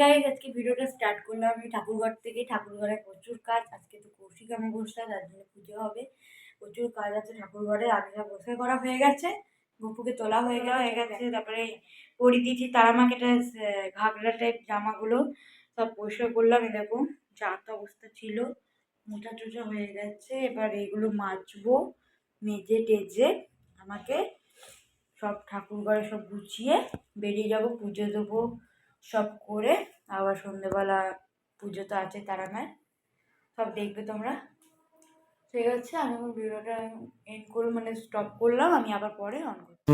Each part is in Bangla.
গাইজ, আজকে ভিডিওটা স্টার্ট করলাম আমি ঠাকুরঘর থেকে। ঠাকুরঘরে প্রচুর কাজ, আজকে তো কৌশিক অমাবস্যা, তার জন্য পুজো হবে, প্রচুর কাজ আছে ঠাকুরঘরে। আগে বসে করা হয়ে গেছে, গপুকে তোলা হয়ে গেছে, তারপরে পরিয়ে দিয়েছি তারা মাকে একটা ঘাগরা টাইপ জামাগুলো সব পরিষ্কার করলাম। দেখো যা তো অবস্থা ছিল, মোটা টোটা হয়ে গেছে। এবার এগুলো মাজবো, মেজে টেজে আমাকে সব ঠাকুরঘরে সব গুছিয়ে বেরিয়ে যাব, পুজো দেবো সব করে। আবার সন্ধ্যেবেলা পুজো তো আছে তারা মায়ের, সব দেখবে তোমরা। ঠিক আছে, আমি ভিডিওটা এন্ড করে মানে স্টপ করলাম, আমি আবার পরে অন করছি।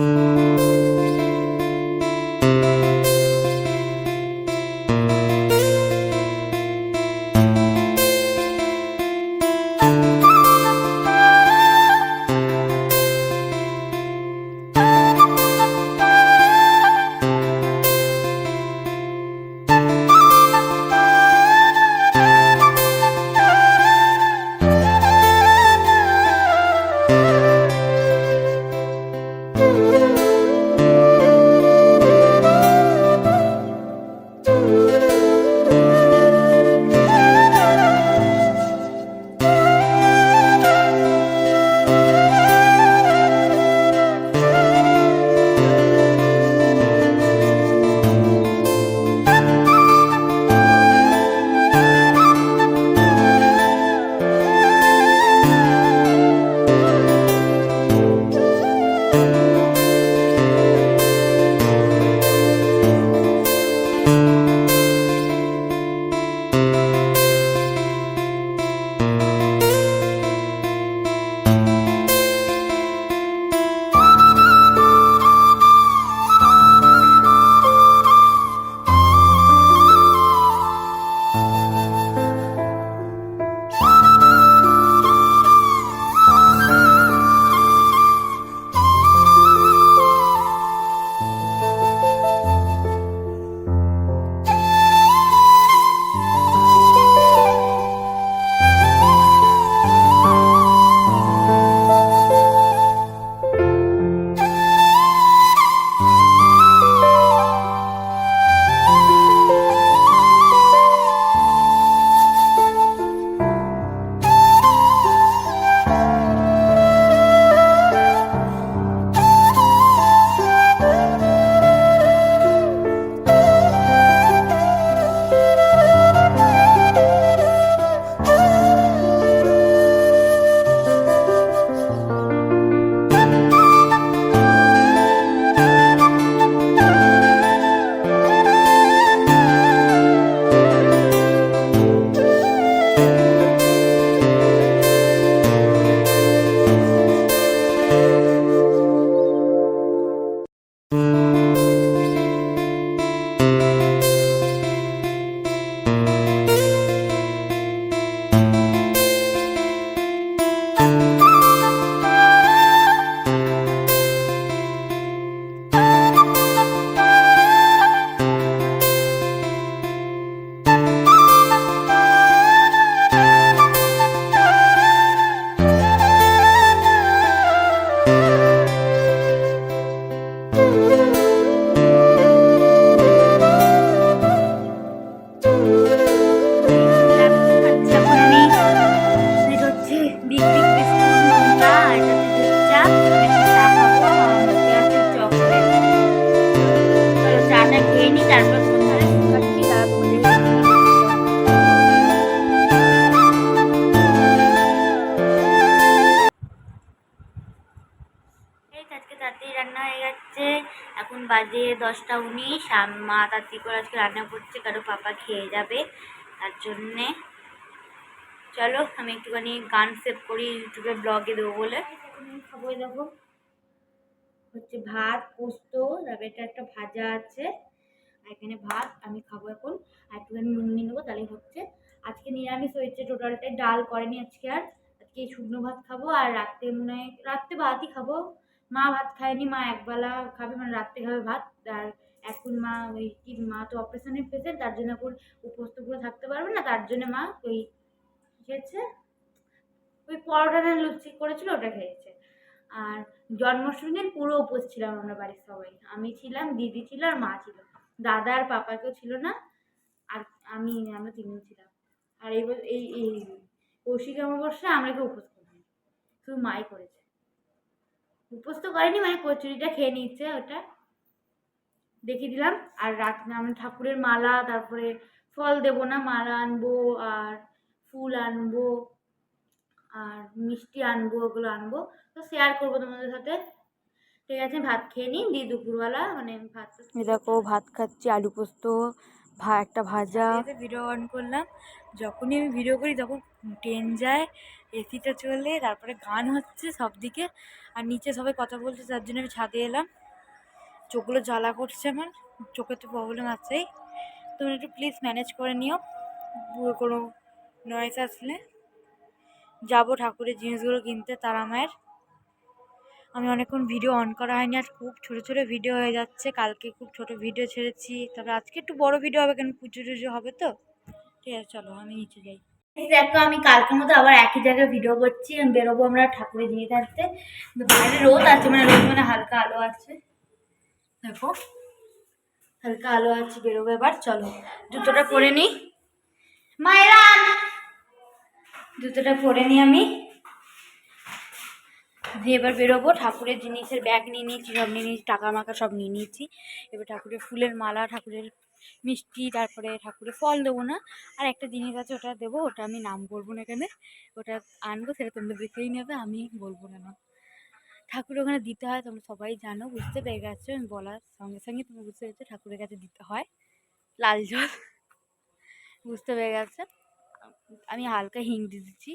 এখন বাজে 10টা 19। মা তাড়াতাড়ি করে আজকে রান্না করছে, কারো পাপা খেয়ে যাবে তার জন্যে। চলো আমি একটুখানি গান সেভ করি, ইউটিউবে ব্লগে দেবো বলে। খাবো দেখো, হচ্ছে ভাত পোস্ত, তারপরে এটা একটা ভাজা আছে, আর এখানে ভাত আমি খাবো এখন। আর একটুখানি নুন নিয়ে নেবো, তাহলে হচ্ছে। আজকে নিরামিষ হয়েছে টোটালটাই, ডাল করেনি আজকে। আর আজকে শুকনো ভাত খাবো, আর রাত্রে মনে হয় রাত্রে ভাতই খাবো। মা ভাত খায়নি, মা একবেলা খাবে, মানে রাত্রে খাবে ভাত। আর এখন মা ওই কি, মা তো অপারেশনের পেশেন্ট, তার জন্য এখন উপস্থ করে থাকতে পারবে না, তার জন্য মা ওই খেয়েছে, ওই পরোটা না লুচি করেছিল ওটা খেয়েছে। আর জন্মাষ্টমীর দিন পুরো উপোস ছিলাম আমরা বাড়ির সবাই, আমি ছিলাম, দিদি ছিল আর মা ছিল, দাদা আর পাপা কেউ ছিল না। আর আমরা তিনজন ছিলাম। আর এই কৌশিক অমাবস্যা আমরা কেউ উপোস করিনি, শুধু মাই করেছে। উপোস তো করেনি, মানে কচুরিটা খেয়ে নিচ্ছে, ওটা দেখিয়ে দিলাম। আর রাত আমরা ঠাকুরের মালা, তারপরে ফল দেবো না, মালা আনবো আর ফুল আনবো আর মিষ্টি আনবো, ওগুলো আনবো, তো শেয়ার করবো তোমাদের সাথে। ঠিক আছে, ভাত খেয়ে নিই, দিয়ে দুপুরবেলা মানে ভাত। দেখো ভাত খাচ্ছি, আলু পোস্ত, একটা ভাজা। ভিডিও অন করলাম, যখনই আমি ভিডিও করি তখন ট্রেন যায়, এসিটা চলে, তারপরে গান হচ্ছে সব দিকে, আর নিচে সবাই কথা বলছে, তার জন্য আমি ছাদে এলাম। চোখগুলো জ্বালা করছে আমার, চোখের তো প্রবলেম আছেই, তুমি একটু প্লিজ ম্যানেজ করে নিও কোনো নয়েজ আসলে। যাবো ঠাকুরের জিনিসগুলো কিনতে তারা মায়ের। আমি অনেকক্ষণ ভিডিও অন করা হয়নি, আর খুব ছোটো ছোটো ভিডিও হয়ে যাচ্ছে, কালকে খুব ছোট ভিডিও ছেড়েছি, তবে আজকে একটু বড় ভিডিও হবে, কেন পুজো টুজো হবে তো। ঠিক আছে, চলো আমি নিচে যাই। দেখো আমি কালকের মতো আবার একই জায়গায় ভিডিও করছি, আমি বেরোবো আমরা ঠাকুরের জিনিস আনতে। বাইরে রোদ আছে, মানে রোদ মানে হালকা আলো আছে, দেখো হালকা আলো আছে, বেরোবো এবার। চলো জুতোটা পরে নিই, মায়েরা জুতোটা পরে নিই আমি, দিয়ে এবার বেরোবো। ঠাকুরের জিনিসের ব্যাগ নিয়ে নিয়েছি, সব নিয়ে নিয়েছি, টাকা মাকা সব নিয়ে নিয়েছি। এবার ঠাকুরের ফুলের মালা, ঠাকুরের মিষ্টি, তারপরে ঠাকুরের ফল দেবো না, আর একটা জিনিস আছে ওটা দেবো, ওটা আমি নাম বলবো না এখানে, ওটা আনবো, সেটা তোমরা দেখেই নেবে, আমি বলবো না। ঠাকুর ওখানে দিতে হয়, তোমরা সবাই জানো, বুঝতে পেরে গেছো, আমি বলার সঙ্গে সঙ্গে তুমি বুঝতে পেরেছো ঠাকুরের কাছে দিতে হয় লাল জল, বুঝতে পেরে গেছে। আমি হালকা হিং দিয়ে দিচ্ছি।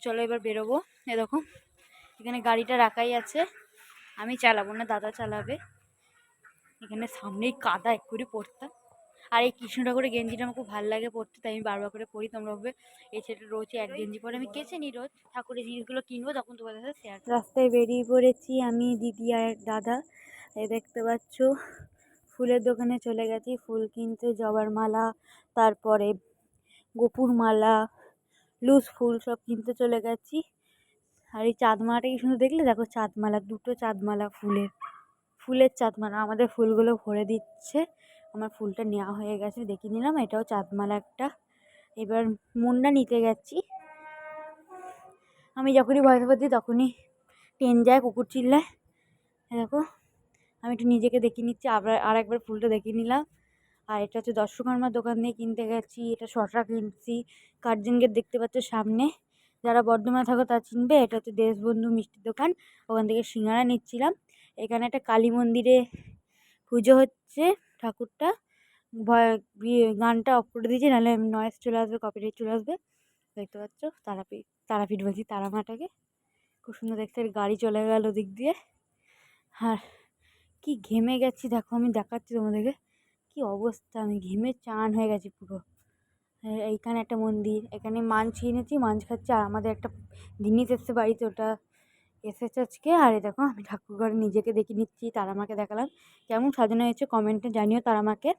চলো এবার বেরোবো। এরকম এখানে গাড়িটা রাখাই আছে, আমি চালাবো না, দাদা চালাবে। এখানে সামনেই কাদা এক করে পড়তাম, আর এই কৃষ্ণ ঠাকুরের গেঞ্জিটা আমার খুব ভালো লাগে পরতে, তাই আমি বারবার করে পরি। তোমরা ভাবে এই ছেলেটা রোজ এক গেঞ্জি পরে, আমি কেচে নিই রোজ, ঠাকুরের জিনিসগুলো কিনবো তখন তোমাদের সাথে শেয়ার। রাস্তায় বেরিয়ে পড়েছি আমি, দিদি আর দাদা। এই দেখতে পাচ্ছ ফুলের দোকানে চলে গেছি ফুল কিনতে, জবার মালা, তারপরে গোপুর মালা, লুজ ফুল সব কিনতে চলে গেছি। আর এই চাঁদমালাটা কি সুন্দর দেখলে, দেখো চাঁদমালা, দুটো চাঁদমালা, ফুলের চাঁদমালা, আমাদের ফুলগুলো ভরে দিচ্ছে। আমার ফুলটা নেওয়া হয়ে গেছে, দেখে নিলাম, এটাও চাঁদমালা একটা। এবার মুন্ডা নিতে গেছি। আমি যখনই ভয় দিই তখনই ট্রেন যায়, কুকুর চিল্লায়। দেখো আমি একটু নিজেকে দেখিয়ে নিচ্ছি, আবার আর একবার ফুলটা দেখিয়ে নিলাম। আর এটা হচ্ছে দর্শকর্মার দোকান দিয়ে কিনতে গেছি, এটা শসা কিনছি, কার্জন গেট দেখতে পাচ্ছ সামনে, যারা বর্ধমানে থাকো তা চিনবে, এটা হচ্ছে দেশবন্ধু মিষ্টির দোকান, ওখান থেকে সিঙ্গারা নিচ্ছিলাম। এখানে একটা কালী মন্দিরে পুজো হচ্ছে, ঠাকুরটা গানটা অফ করে দিয়েছি, নাহলে নয়েজ চলে আসবে, কপিরাইট চলে আসবে। দেখতে পাচ্ছ তারাপীঠ বলছি, তারামাটাকে খুব সুন্দর দেখতে, গাড়ি চলে গেল দিক দিয়ে। আর কি ঘেমে গেছি দেখো, আমি দেখাচ্ছি তোমাদেরকে কি অবস্থা, আমি ঘেমে চান হয়ে গেছি পুরো। এইখানে একটা মন্দির, এখানে মাছ এনেছি, মাছ খাচ্ছি, আর আমাদের একটা জিনিস এসছে বাড়িতে, ওটা এসেছে আজকে। আর এই দেখো আমি ঠাকুর ঘরে নিজেকে দেখে নিচ্ছি, তারা মাকে দেখালাম কেমন সাজানো হয়েছে, কমেন্টে জানিও তারা মাকে।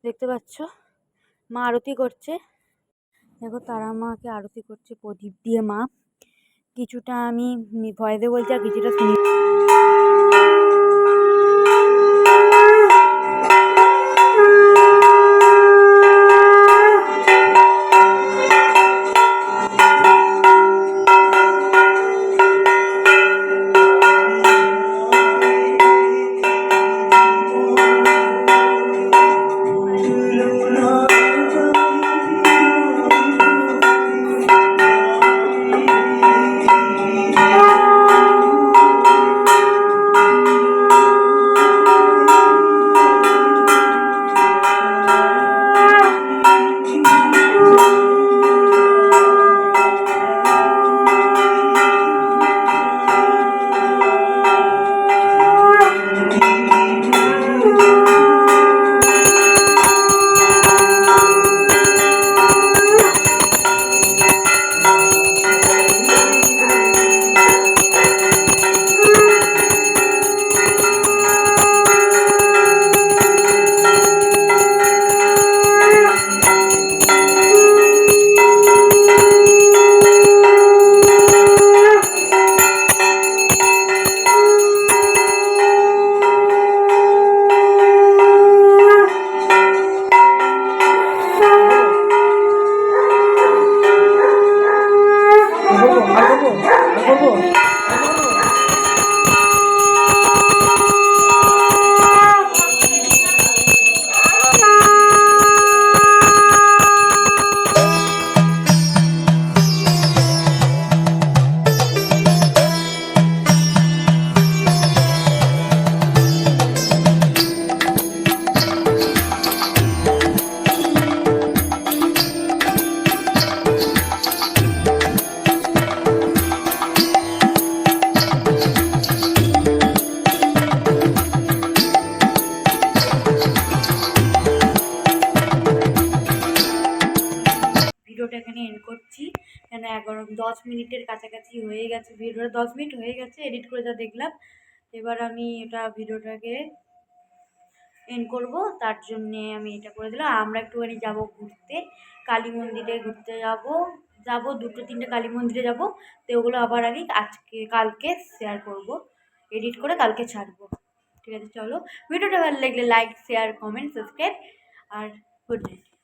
দেখতে পাচ্ছ মা আরতি করছে, দেখো তারা মাকে আরতি করছে প্রদীপ দিয়ে মা। কিছুটা আমি ভয়েসে বলছি আর কিছুটা শুনি। ভিডিওটা এখানে এন্ড করছি। কেন 10 মিনিটের কাছাকাছি হয়ে গেছে, ভিডিওটা 10 মিনিট হয়ে গেছে এডিট করে যা দেখলাম। এবার আমি এটা ভিডিওটাকে এন্ড করব, তার জন্যে আমি এটা করে দিলাম। আমরা একটুখানি যাব ঘুরতে, কালী মন্দিরে ঘুরতে যাব 2-3টে কালী মন্দিরে যাব। তো ওগুলো আবার আমি কালকে শেয়ার করব, এডিট করে কালকে ছাড়বো। ঠিক আছে, চলো। ভিডিওটা ভালো লাগলে লাইক, শেয়ার, কমেন্ট, সাবস্ক্রাইব, আর গুড নাইট।